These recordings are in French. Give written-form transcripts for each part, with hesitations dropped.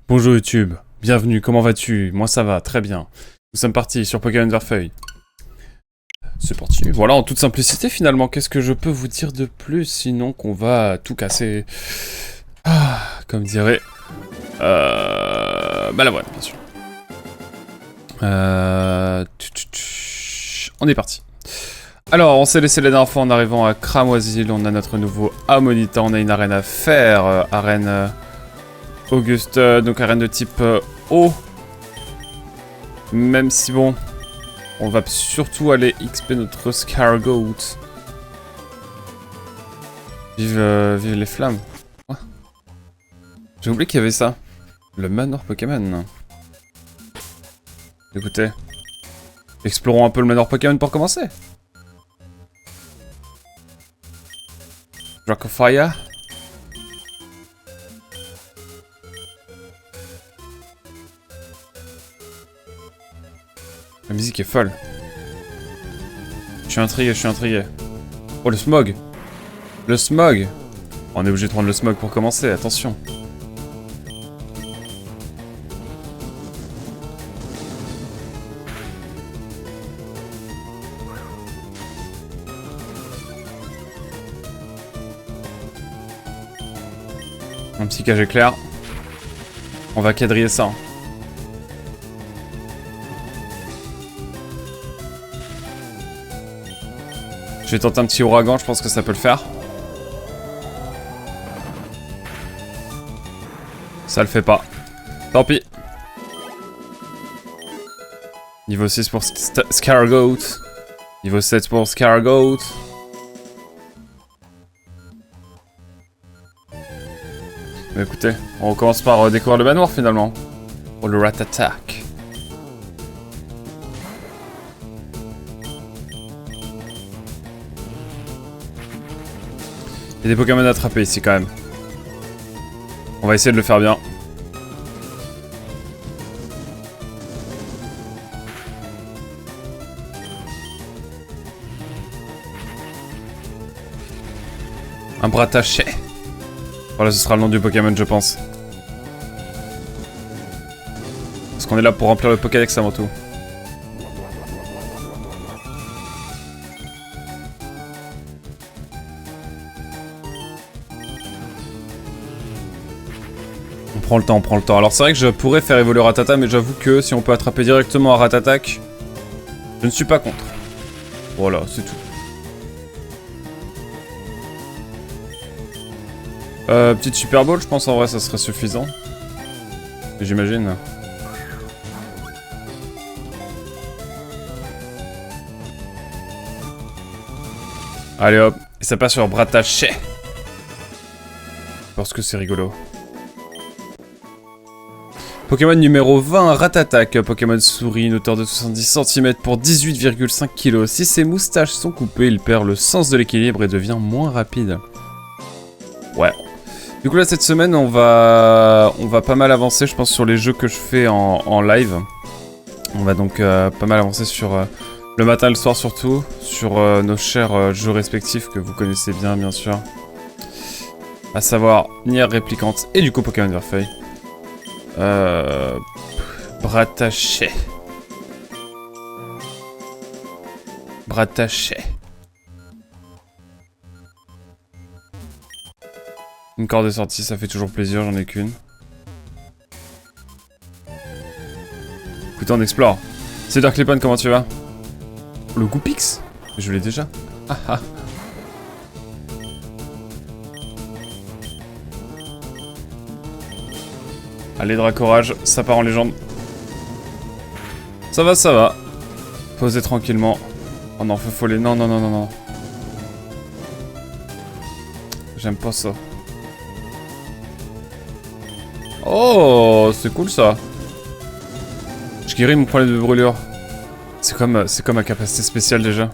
Bonjour YouTube, bienvenue, comment vas-tu? Moi ça va, très bien. Nous sommes partis sur Pokémon Verfeuille. C'est parti. Voilà, en toute simplicité finalement, qu'est-ce que je peux vous dire de plus sinon qu'on va tout casser? Ah, comme dirait... Balavoine, bien sûr. On est parti. Alors, on s'est laissé les dernières fois en arrivant à Cramoisil, on a notre nouveau Ammonita, on a une arène à faire, arène... Auguste, donc arène de type eau. Même si bon, on va surtout aller XP notre Scargoat. Vive les flammes. Ouais. J'ai oublié qu'il y avait ça. Le manoir Pokémon. Écoutez, explorons un peu le manoir Pokémon pour commencer. Dracofire. La musique est folle. Je suis intrigué. Oh, le smog! Le smog! On est obligé de prendre le smog pour commencer, attention. Un petit cage éclair. On va quadriller ça. Je vais tenter un petit ouragan, je pense que ça peut le faire. Ça le fait pas. Tant pis. Niveau 6 pour Scargoat. Niveau 7 pour Scargoat. Mais écoutez, on commence par découvrir le manoir finalement. Pour le Rat-Attack. Il y a des Pokémon à attraper ici quand même. On va essayer de le faire bien. Un Brataché. Voilà, ce sera le nom du Pokémon, je pense. Parce qu'on est là pour remplir le Pokédex avant tout. On prend le temps. Alors c'est vrai que je pourrais faire évoluer Rattata, mais j'avoue que si on peut attraper directement un Rat-Attack, je ne suis pas contre. Voilà, c'est tout. Petite Super Ball, je pense en vrai ça serait suffisant. J'imagine. Allez hop, et ça passe sur Brataché. Parce que c'est rigolo. Pokémon numéro 20, Rat-Attack. Pokémon souris, une hauteur de 70 cm pour 18,5 kg. Si ses moustaches sont coupées, il perd le sens de l'équilibre et devient moins rapide. Ouais. Du coup là cette semaine on va pas mal avancer je pense sur les jeux que je fais en live. On va donc pas mal avancer sur le matin et le soir surtout. Sur nos chers jeux respectifs que vous connaissez bien sûr. À savoir Nier Réplicante et du coup Pokémon Verfeuille. Brataché. Une corde est sortie, ça fait toujours plaisir, j'en ai qu'une. Écoutez, on explore. C'est Darklipan, comment tu vas? Le Goupix? Je l'ai déjà. Ah ah. Allez, Dracorage, ça part en légende. Ça va. Posez tranquillement. Oh non, faut foller. Non. J'aime pas ça. Oh, c'est cool ça. Je guéris mon problème de brûlure. C'est comme ma capacité spéciale déjà.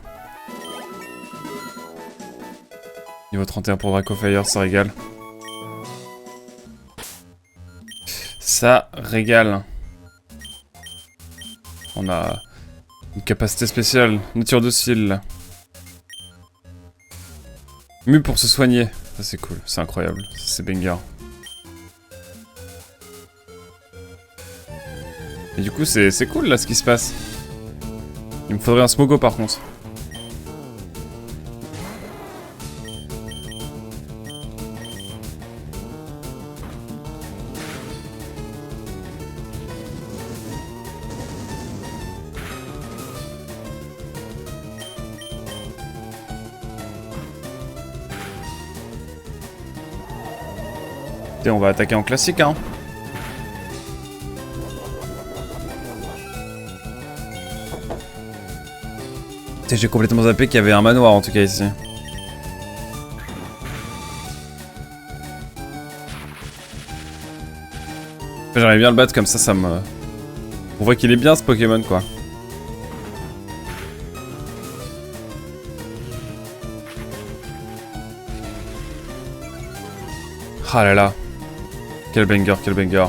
Niveau 31 pour Dracofire, ça régale. Ça régale. On a une capacité spéciale, nature docile. Mu pour se soigner. Ça c'est cool, c'est incroyable. C'est banger. Et du coup, c'est cool là ce qui se passe. Il me faudrait un Smogo par contre. Et on va attaquer en classique, hein. J'ai complètement zappé qu'il y avait un manoir en tout cas ici. J'aimerais bien le battre comme ça me... On voit qu'il est bien ce Pokémon quoi. Ah là là. Quel banger, quel banger.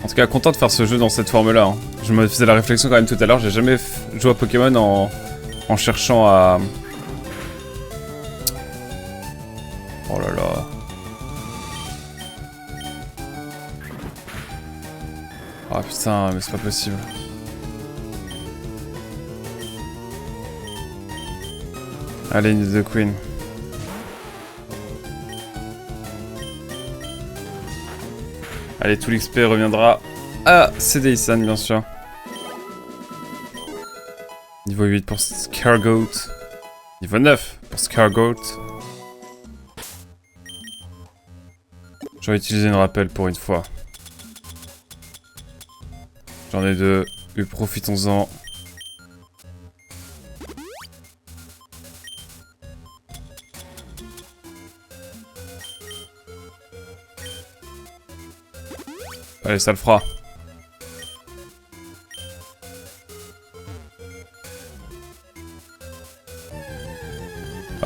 En tout cas, content de faire ce jeu dans cette forme-là. Hein. Je me faisais la réflexion quand même tout à l'heure, j'ai jamais joué à Pokémon en cherchant à... Oh là là. Ah putain, mais c'est pas possible. Allez, Need the Queen. Allez, tout l'XP reviendra à Cédéissan, bien sûr. Niveau 8 pour Scargoat. Niveau 9 pour Scargoat. J'aurais utilisé une rappel pour une fois. J'en ai deux. Profitons-en. Allez, ça le fera.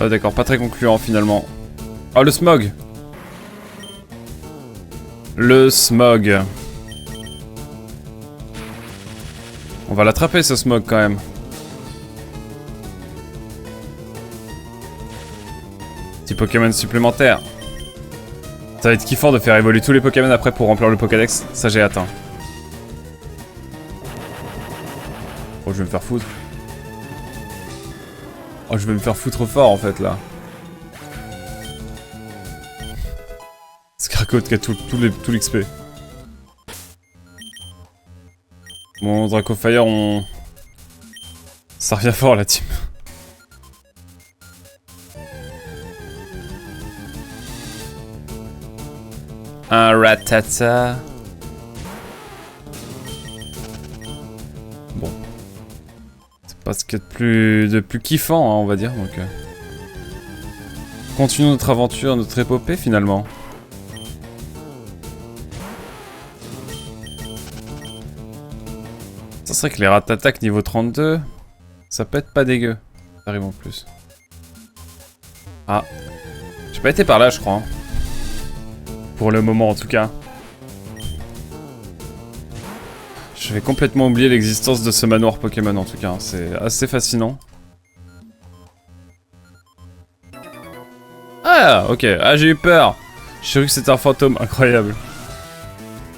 Ah d'accord, pas très concluant finalement. Oh le smog. Le smog. On va l'attraper ce smog quand même. Petit Pokémon supplémentaire. Ça va être kiffant de faire évoluer tous les Pokémon après pour remplir le Pokédex. Ça j'ai atteint. Oh je vais me faire foutre. Oh je vais me faire foutre fort en fait là. Scargoat qui a tout l'XP. Bon Dracofire on... Ça revient fort la team. Un Rattata. Bon. C'est pas ce qu'il y a de plus kiffant, hein, on va dire. Donc, continuons notre aventure, notre épopée finalement. Ça serait que les Rattata niveau 32, ça peut être pas dégueu. Ça arrive en plus. Ah. J'ai pas été par là, je crois. Hein. Pour le moment en tout cas. Je vais complètement oublier l'existence de ce manoir Pokémon en tout cas. C'est assez fascinant. Ah ok, ah j'ai eu peur. J'ai cru que c'était un fantôme, incroyable.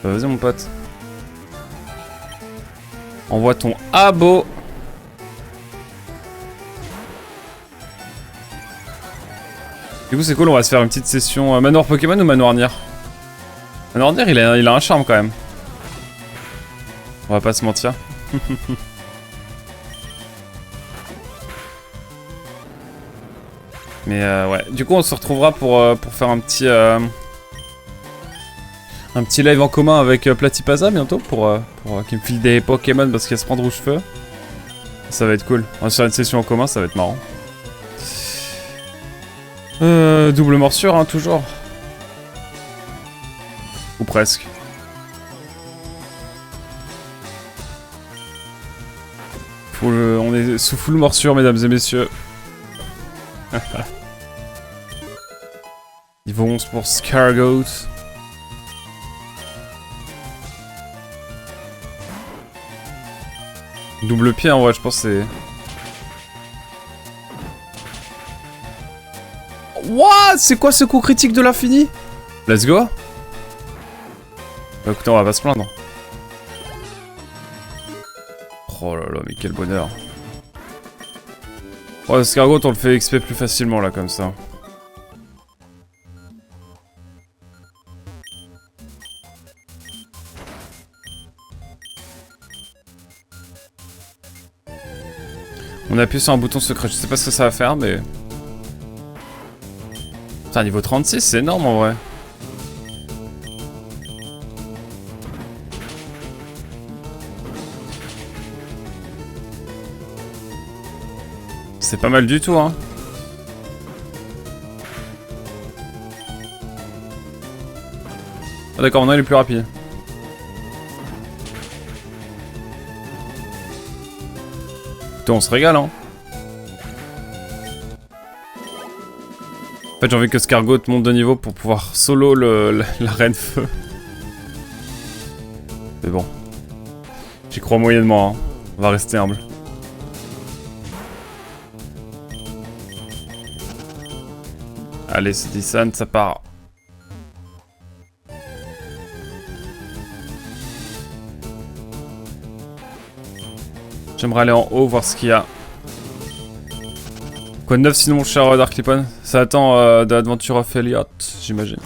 Bah, vas-y mon pote. Envoie ton abo. Du coup c'est cool, on va se faire une petite session manoir Pokémon ou manoir Nier. Manoir Nier il a un charme quand même. On va pas se mentir. Mais ouais, du coup on se retrouvera pour faire un petit live en commun avec Platypasa bientôt pour qu'il me file des Pokémon parce qu'il va se prendre rouge-feu. Ça va être cool. On va se faire une session en commun, ça va être marrant. Double morsure, hein, toujours. Ou presque. On est sous full morsure, mesdames et messieurs. Niveau 11 pour Scargoat. Double pied, en vrai, je pense c'est... What? C'est quoi ce coup critique de l'infini? Let's go. Bah écoutez, on va pas se plaindre. Oh là là, mais quel bonheur. Ouais, escargot, on le fait XP plus facilement là, comme ça. On appuie sur un bouton secret, je sais pas ce que ça va faire, mais... Putain, niveau 36, c'est énorme en vrai. C'est pas mal du tout, hein. Ah d'accord, maintenant il est plus rapide. Putain, on se régale, hein. En fait, j'ai envie que Scargot monte de niveau pour pouvoir solo la reine feu. Mais bon. J'y crois moyennement, hein. On va rester humble. Allez, c'est Dyson, ça part. J'aimerais aller en haut, voir ce qu'il y a. Quoi de neuf sinon, mon cher Dark Lipon? Ça attend de l'Adventure of Elliot, j'imagine.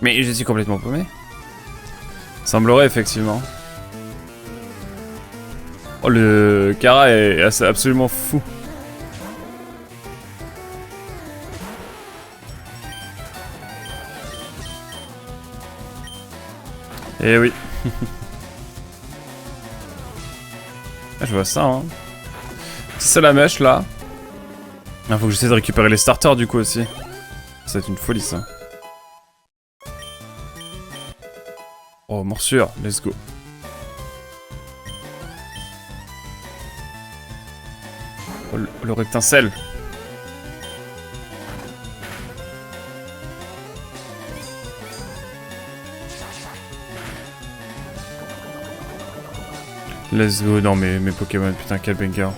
Mais je suis complètement paumé. Semblerait, effectivement. Oh, le Kara est absolument fou. Eh oui. Ah, je vois ça, hein. C'est ça la mèche, là. Ah, faut que j'essaie de récupérer les starters, du coup, aussi. Ça va être une folie, ça. Oh, morsure, let's go. Oh, le rectincelle. Let's go, non mais mes Pokémon, putain quel banger.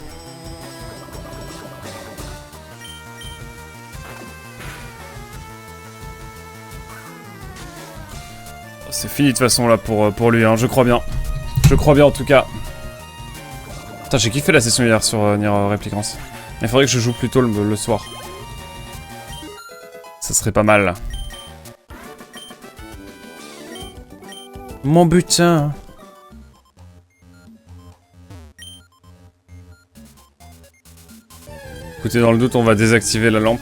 C'est fini de toute façon là pour lui, hein, je crois bien. Je crois bien en tout cas. Putain, j'ai kiffé la session hier sur Nier Replicants. Il faudrait que je joue plus tôt le soir. Ça serait pas mal là. Mon butin. Écoutez, dans le doute, on va désactiver la lampe.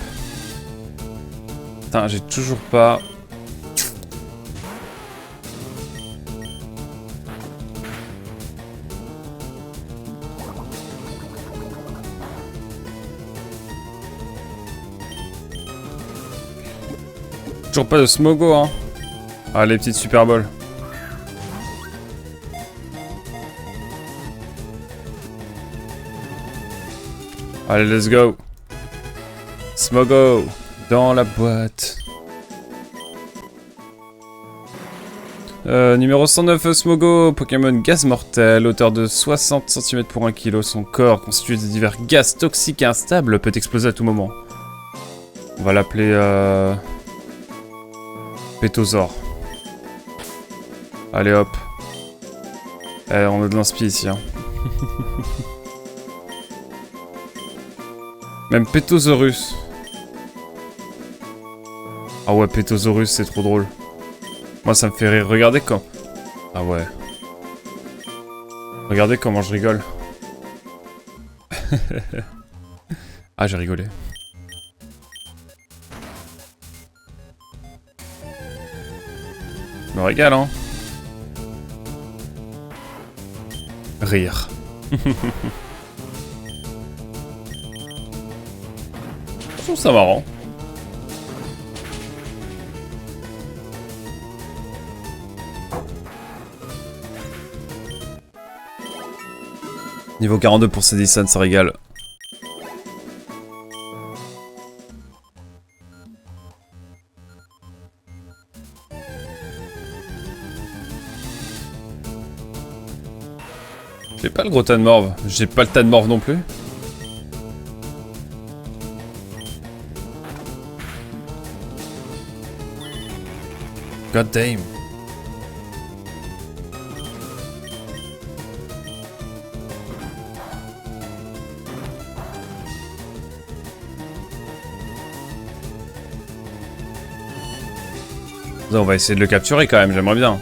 Putain, j'ai toujours pas... Toujours pas de Smogo, hein. Ah, les petites Super Balls. Allez, let's go. Smogo dans la boîte. Numéro 109, Smogo, Pokémon gaz mortel, hauteur de 60 cm pour 1 kg. Son corps, constitué de divers gaz toxiques et instables, peut exploser à tout moment. On va l'appeler Pétosaure. Allez hop. On a de l'inspi ici, hein. Même Pétosaurus. Ah ouais, Pétosaurus, c'est trop drôle. Moi, ça me fait rire. Regardez quand... Ah ouais. Regardez comment je rigole. Ah, j'ai rigolé. Je me régale, hein. Rire. Je trouve ça marrant. Niveau 42 pour Cédissan, ça régale. J'ai pas le gros tas de morve. J'ai pas le tas de morve non plus. God damn. On va essayer de le capturer quand même, j'aimerais bien.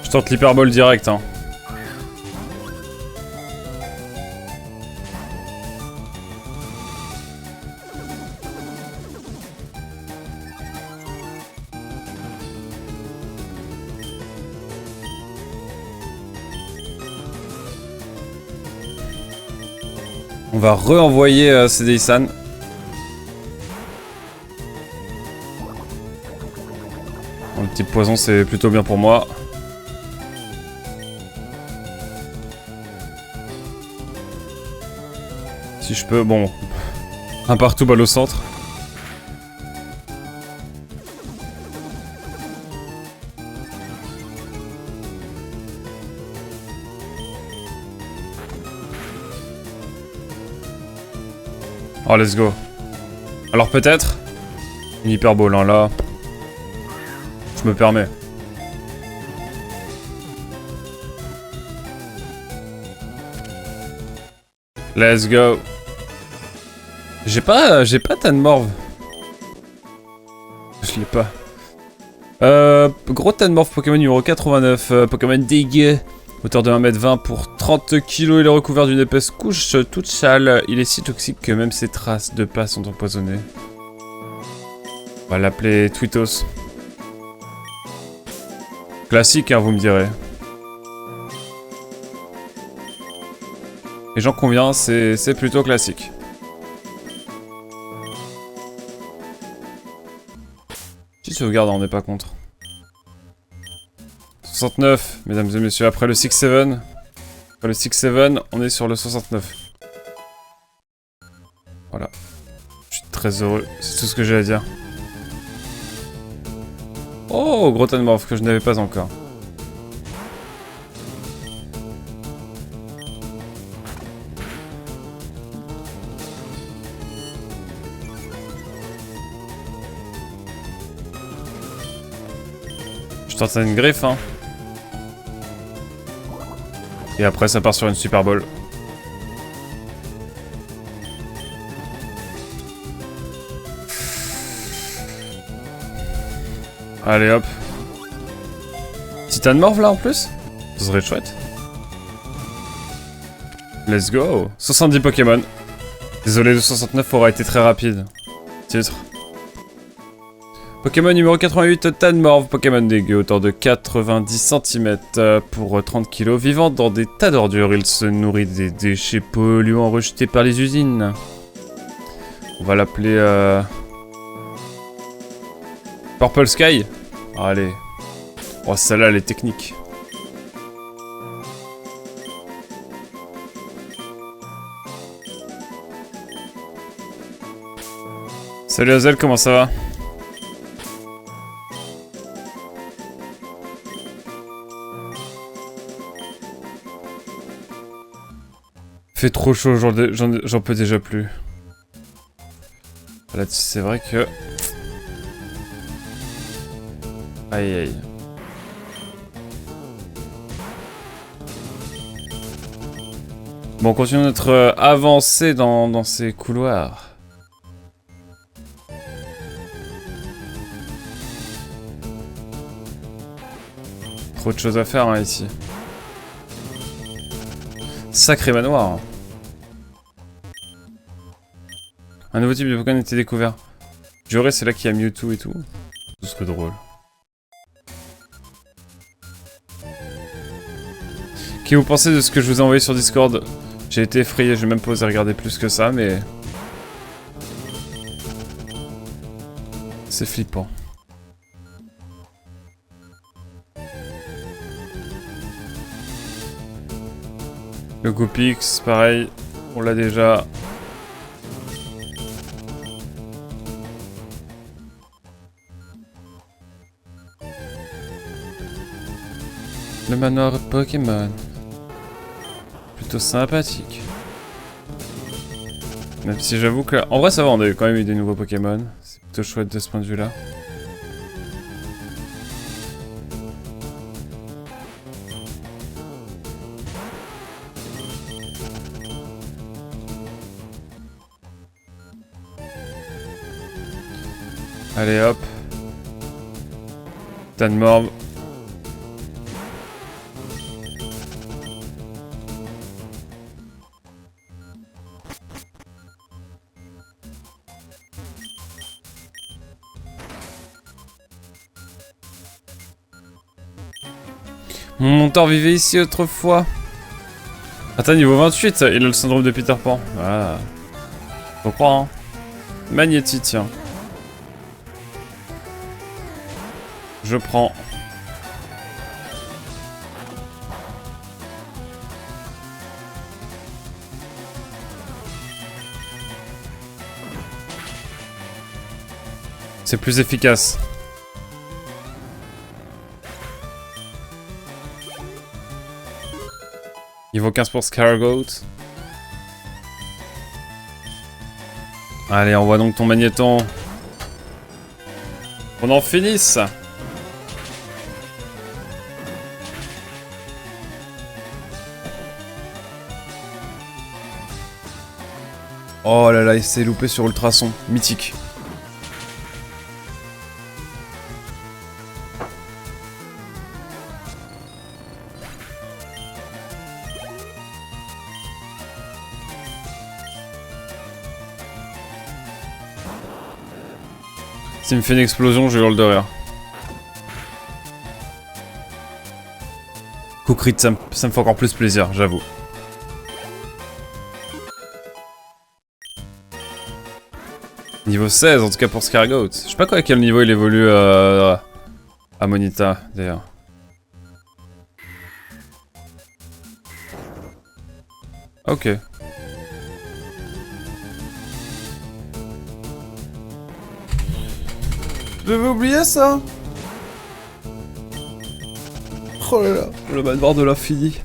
Je tente l'hyperbole direct, hein. On va re-envoyer Cédric-san. Le petit poison, c'est plutôt bien pour moi. Si je peux, bon. Un partout, balle au centre. Oh, let's go. Alors peut-être une hyperbole, hein, là. Je me permets. Let's go. J'ai pas Tanmorph. Je l'ai pas. Gros Tanmorph, Pokémon numéro 89, Pokémon dégueu. Hauteur de 1m20 pour 30 kg, il est recouvert d'une épaisse couche toute sale. Il est si toxique que même ses traces de pas sont empoisonnées. On va l'appeler Twitos. Classique, hein, vous me direz. Et j'en conviens, c'est plutôt classique. Petite sauvegarde, on n'est pas contre. 69, mesdames et messieurs, après le 6-7. Après le 6-7, on est sur le 69. Voilà. Je suis très heureux, c'est tout ce que j'ai à dire. Oh, gros Tanmorph que je n'avais pas encore. Je tente une griffe, hein. Et après, ça part sur une Super Ball. Allez hop. Titan Morph là en plus? Ce serait chouette. Let's go. 70 Pokémon. Désolé, le 69 aura été très rapide. Titre. Pokémon numéro 88, Tanmorph, Pokémon dégueu, hauteur de 90 cm pour 30 kg, vivant dans des tas d'ordures. Il se nourrit des déchets polluants rejetés par les usines. On va l'appeler Purple Sky. Allez. Oh, celle-là, elle est technique. Salut Azel, comment ça va? Fait trop chaud, j'en peux déjà plus. Là, c'est vrai que... Aïe aïe. Bon, on continue notre avancée dans ces couloirs. Trop de choses à faire hein, ici. Sacré manoir. Un nouveau type de Pokémon a été découvert. J'aurais, c'est là qu'il y a Mewtwo et tout. Ce serait drôle. Qu'est-ce que vous pensez de ce que je vous ai envoyé sur Discord? J'ai été effrayé, je vais même pas osé regarder plus que ça, mais... C'est flippant. Le Goopix, pareil, on l'a déjà. Le manoir Pokémon. Plutôt sympathique. Même si j'avoue que... En vrai ça va, on a quand même eu des nouveaux Pokémon. C'est plutôt chouette de ce point de vue là. Allez hop. Tanmorbe. Mon mentor vivait ici autrefois. Attends, niveau 28, il a le syndrome de Peter Pan. Voilà. Faut croire, hein. Magnétique, tiens. Je prends. C'est plus efficace. Niveau 15 pour Scargoat. Allez, envoie donc ton magnéton. On en finisse. Oh là là, il s'est loupé sur Ultrason. Mythique. S'il me fait une explosion, je hurle de rire. Coup crit, ça me fait encore plus plaisir, j'avoue. Niveau 16, en tout cas pour Scargoat. Je sais pas quoi à quel niveau il évolue à Monita, d'ailleurs. Ok. J'avais oublié ça. Oh là là, le manoir de l'infini.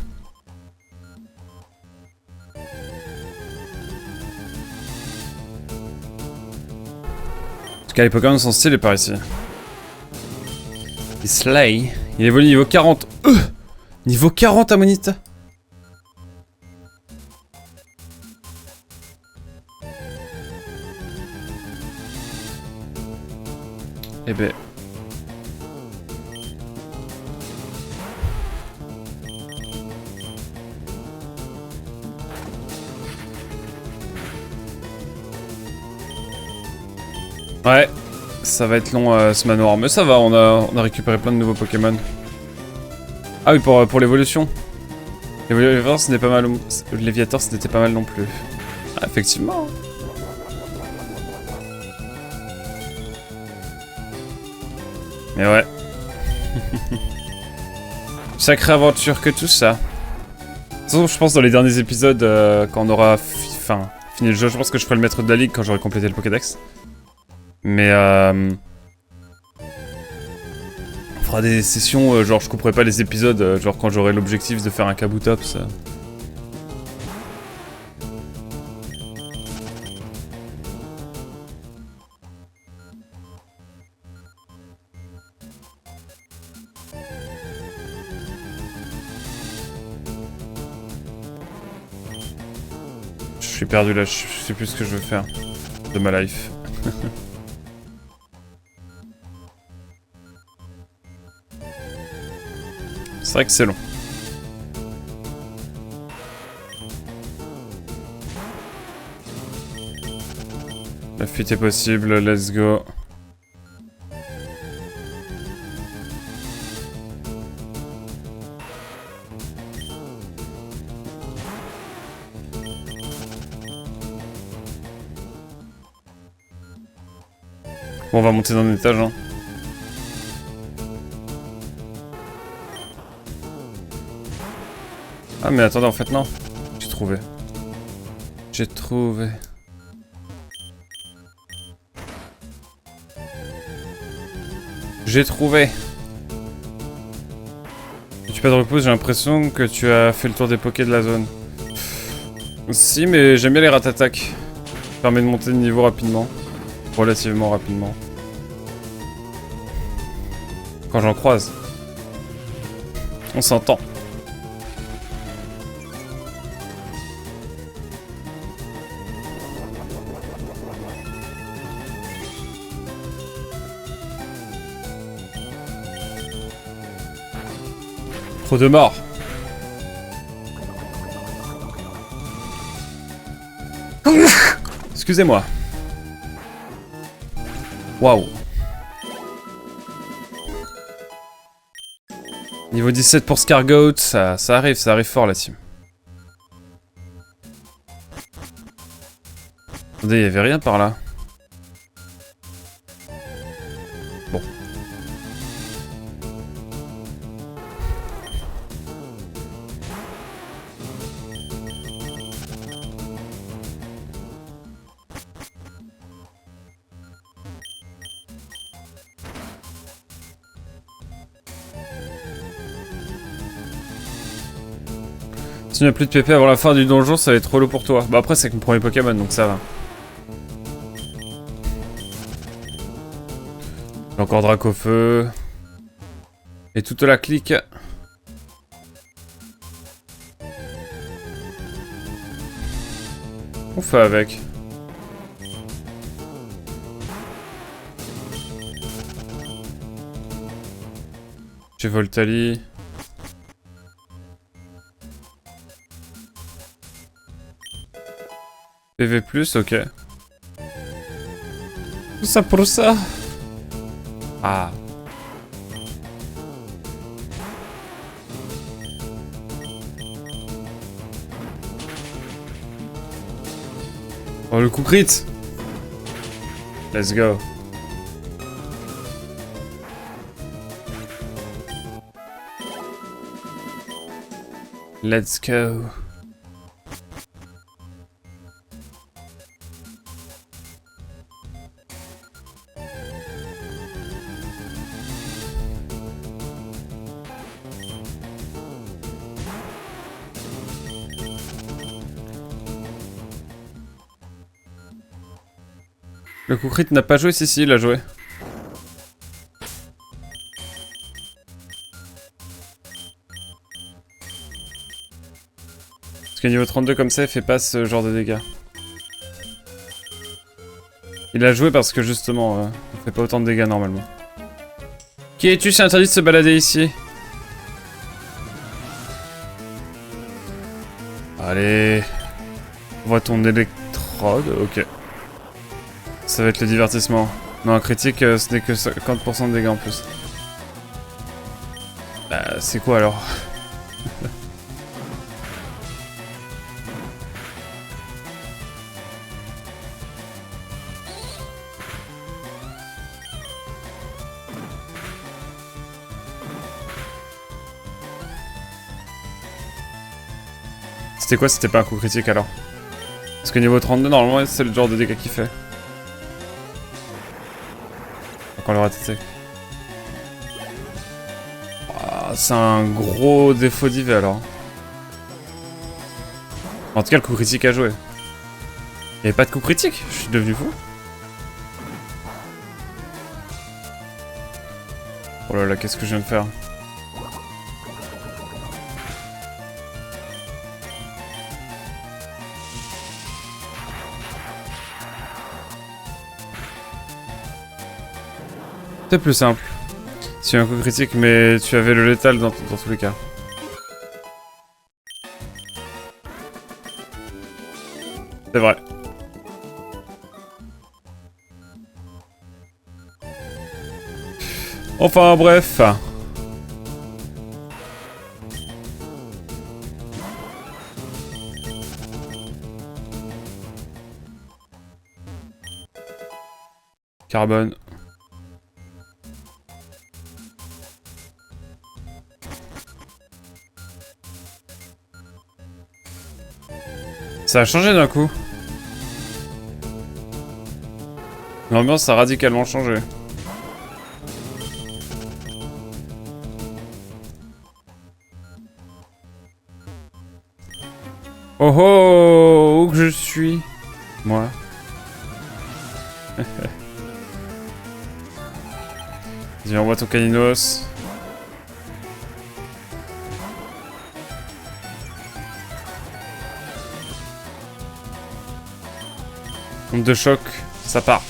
En tout cas, les Pokémon sont stylés par ici. Et Slay, il évolue niveau 40. Niveau 40 à Monita. Eh ben... Ouais, ça va être long ce manoir, mais ça va, on a récupéré plein de nouveaux Pokémon. Ah oui, pour l'évolution. Léviator, ce n'était pas mal. Léviator, ce n'était pas mal non plus. Ah, effectivement. Mais ouais. Sacrée aventure que tout ça. De toute façon, je pense dans les derniers épisodes, quand on aura fini le jeu, je pense que je ferai le maître de la ligue quand j'aurai complété le Pokédex. Mais on fera des sessions, genre je couperai pas les épisodes, genre quand j'aurai l'objectif de faire un Kabutops. Je suis perdu là, je sais plus ce que je veux faire de ma life. C'est vrai que c'est long. La fuite est possible, let's go. Bon, on va monter d'un étage, hein. Ah mais attendez, en fait non. J'ai trouvé. J'ai trouvé. J'ai trouvé. Tu pas de repos, j'ai l'impression que tu as fait le tour des pokés de la zone. Si, mais j'aime bien les ratatak. Ça permet de monter de niveau rapidement. Relativement rapidement. Quand j'en croise. On s'entend. Trop de morts. Excusez-moi. Waouh. Niveau 17 pour Scargoat, ça arrive fort la team. Attendez, il y avait rien par là. Bon. Si tu n'as plus de PP avant la fin du donjon, ça va être relou pour toi. Bah après c'est que mon premier Pokémon, donc ça va. Encore Dracofeu. Et toute la clique. On fait avec. J'ai Voltali. PV+, ok. Tout ça pour ça. Ah. Oh, le coup crit. Let's go. Let's go. Le coup crit n'a pas joué, si, il a joué. Parce que niveau 32 comme ça, il fait pas ce genre de dégâts. Il a joué parce que justement, on fait pas autant de dégâts normalement. Qui es-tu? C'est interdit de se balader ici. Allez. On voit ton électrode, ok. Ça va être le divertissement. Non, un critique, ce n'est que 50% de dégâts en plus. Bah, c'est quoi alors? C'était quoi? C'était pas un coup critique alors? Parce que niveau 32, normalement, c'est le genre de dégâts qu'il fait. Donc on l'aura testé. Ah, c'est un gros défaut d'IV alors. En tout cas, le coup critique a joué. Il n'y avait pas de coup critique? Je suis devenu fou. Oh là là, qu'est-ce que je viens de faire? C'est plus simple. Si un coup critique, mais tu avais le létal dans tous les cas. C'est vrai. Enfin bref. Carbone. Ça a changé d'un coup. L'ambiance a radicalement changé. suis, moi. Vas-y, envoie ton caninos. Onde de choc, ça part.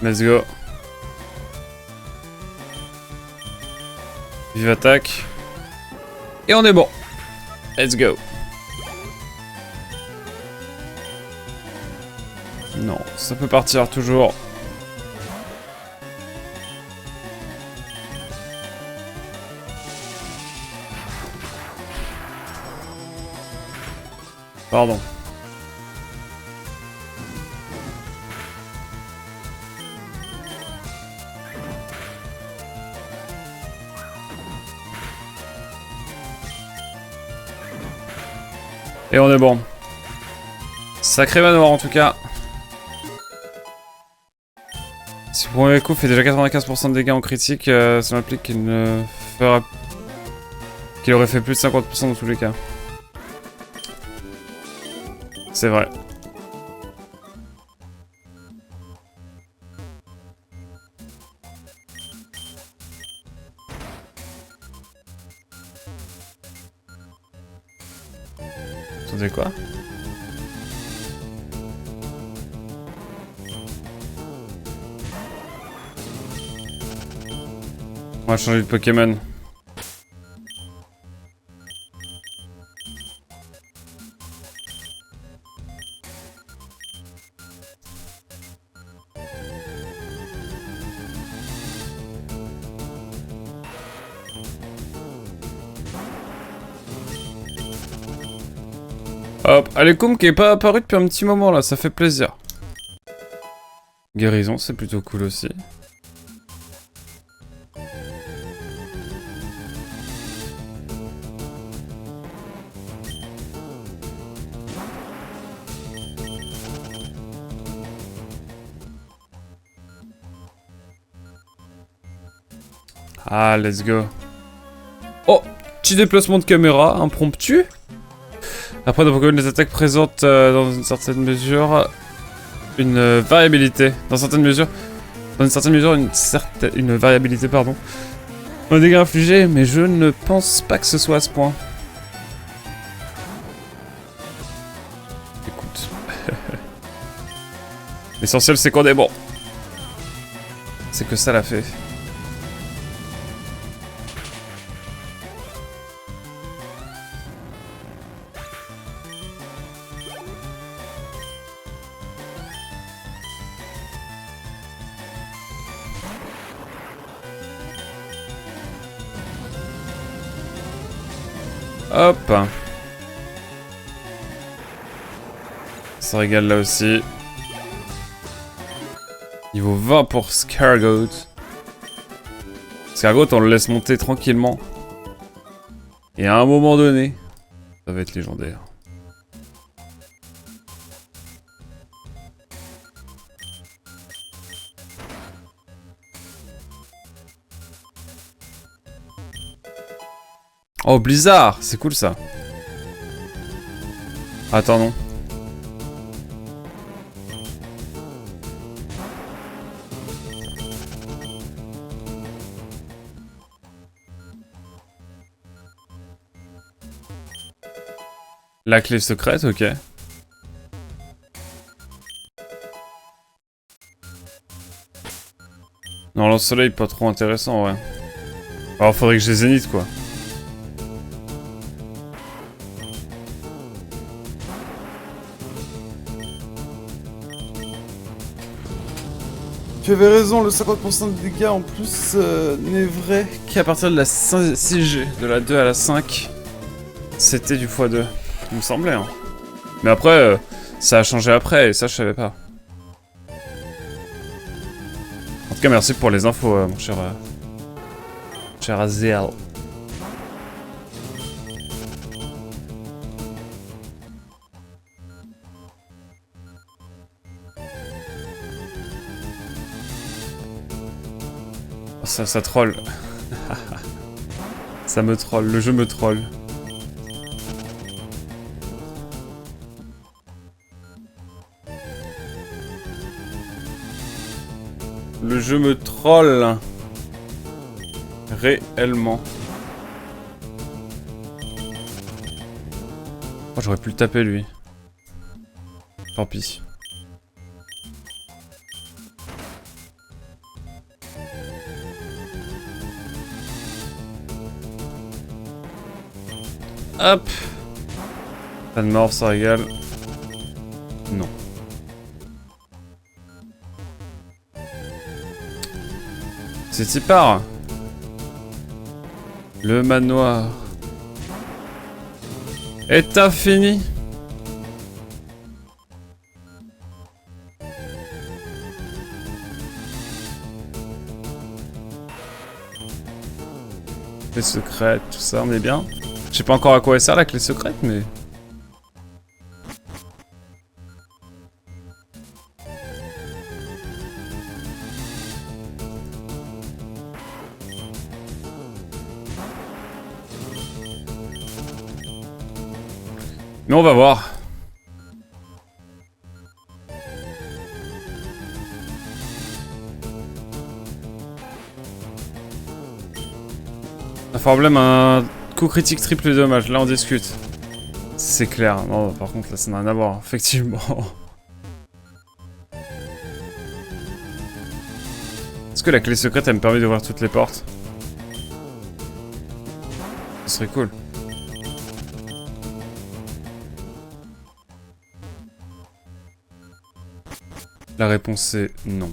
Let's go. Vive attaque. Et on est bon. Let's go. Non, ça peut partir toujours. Pardon. Et on est bon. Sacré manoir en tout cas. Si le premier coup fait déjà 95% de dégâts en critique, ça implique qu'il ne fera... qu'il aurait fait plus de 50% dans tous les cas. C'est vrai. Attendez quoi? On va changer de Pokémon. Hop, Alekoum qui est pas apparu depuis un petit moment là, ça fait plaisir. Guérison, c'est plutôt cool aussi. Ah, let's go. Oh, petit déplacement de caméra, impromptu. Après, dans Pokémon, les attaques présentent dans une certaine mesure une variabilité. Dans une certaine mesure, une variabilité, pardon. Un dégât infligé, mais je ne pense pas que ce soit à ce point. Écoute. L'essentiel, c'est qu'on est bon. C'est que ça l'a fait. Hop. Ça régale là aussi. Niveau 20 pour Scargot. Scargot, on le laisse monter tranquillement. Et à un moment donné, ça va être légendaire. Oh, Blizzard, c'est cool ça. Attends, non. La clé secrète, ok. Non, lance-soleil, pas trop intéressant, ouais. Alors, faudrait que je les zénith, quoi. Tu avais raison, le 50% de dégâts en plus n'est vrai qu'à partir de la 6G, de la 2 à la 5, c'était du x2. Il me semblait, hein. Mais après, ça a changé après, et ça je savais pas. En tout cas, merci pour les infos, mon cher... cher Azéal. Ça troll. Ça me troll, le jeu me troll. Le jeu me troll. Réellement. Oh, j'aurais pu le taper lui. Tant pis. Hop. Pas de mort, ça régale. Non. C'est y part. Le manoir est infini. Les secrètes, tout ça, on est bien. Je sais pas encore à quoi elle sert la clé secrète, mais... Mais on va voir. Un problème, un coup critique triple dommage. Là, on discute. C'est clair. Non, par contre, là, ça n'a rien à voir. Effectivement. Est-ce que la clé secrète, elle me permet d'ouvrir toutes les portes? Ce serait cool. La réponse est non.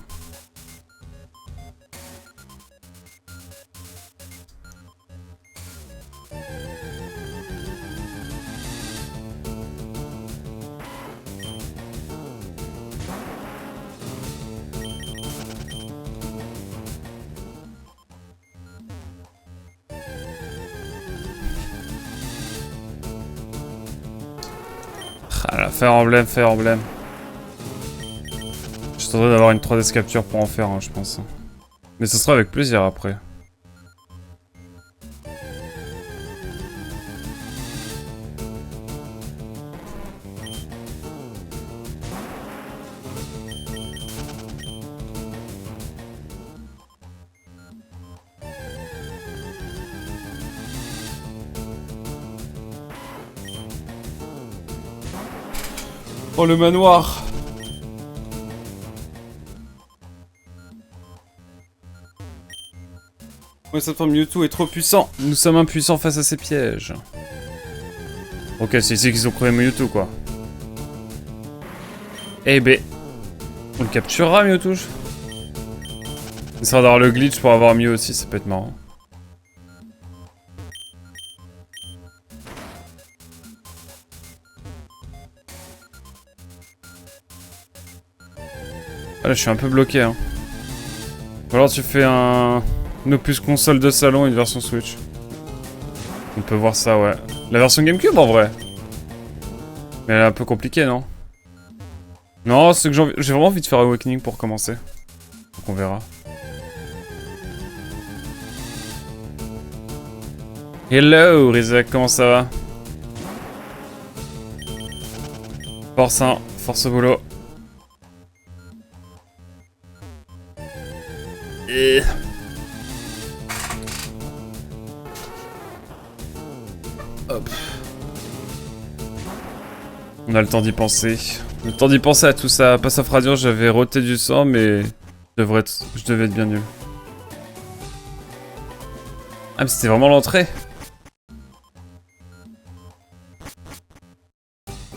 Ah là, Fire Emblem, Fire Emblem. Je tenterai d'avoir une 3DS capture pour en faire un, je pense. Mais ce sera avec plaisir après. Oh, le manoir! Ouais, cette forme Mewtwo est trop puissant. Nous sommes impuissants face à ces pièges. Ok, c'est ici qu'ils ont créé Mewtwo, quoi. Eh ben... On le capturera, Mewtwo. Il sera d'avoir le glitch pour avoir Mew aussi, ça peut être marrant. Ah là, je suis un peu bloqué, hein. Ou alors tu fais une opus console de salon, une version Switch. On peut voir ça, ouais. La version GameCube, en vrai. Mais elle est un peu compliquée, non? Non, c'est que j'ai vraiment envie de faire Awakening pour commencer. Donc on verra. Hello, Rizak, comment ça va? Force, hein, force au boulot. Et... Hop. On a le temps d'y penser. Le temps d'y penser à tout ça. Pass of Radiance, j'avais roté du sang, mais je devais être bien nul. Ah, mais c'était vraiment l'entrée.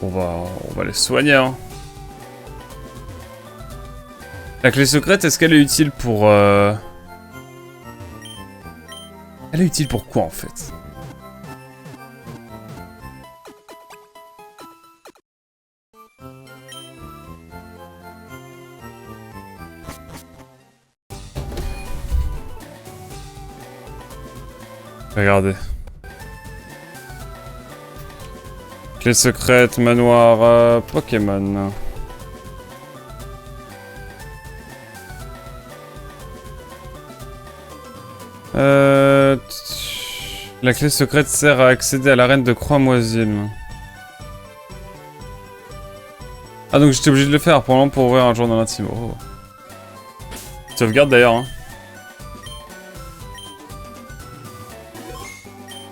On va les soigner, hein. La clé secrète, est-ce qu'elle est utile pour... Elle est utile pour quoi, en fait? Regardez. Clé secrète, manoir, Pokémon. La clé secrète sert à accéder à l'arène de Croix-Moisine. Ah donc j'étais obligé de le faire pour ouvrir un journal intime. Oh. Sauvegarde d'ailleurs. Hein.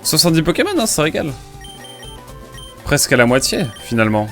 70 Pokémon, hein, ça régale. Presque à la moitié, finalement.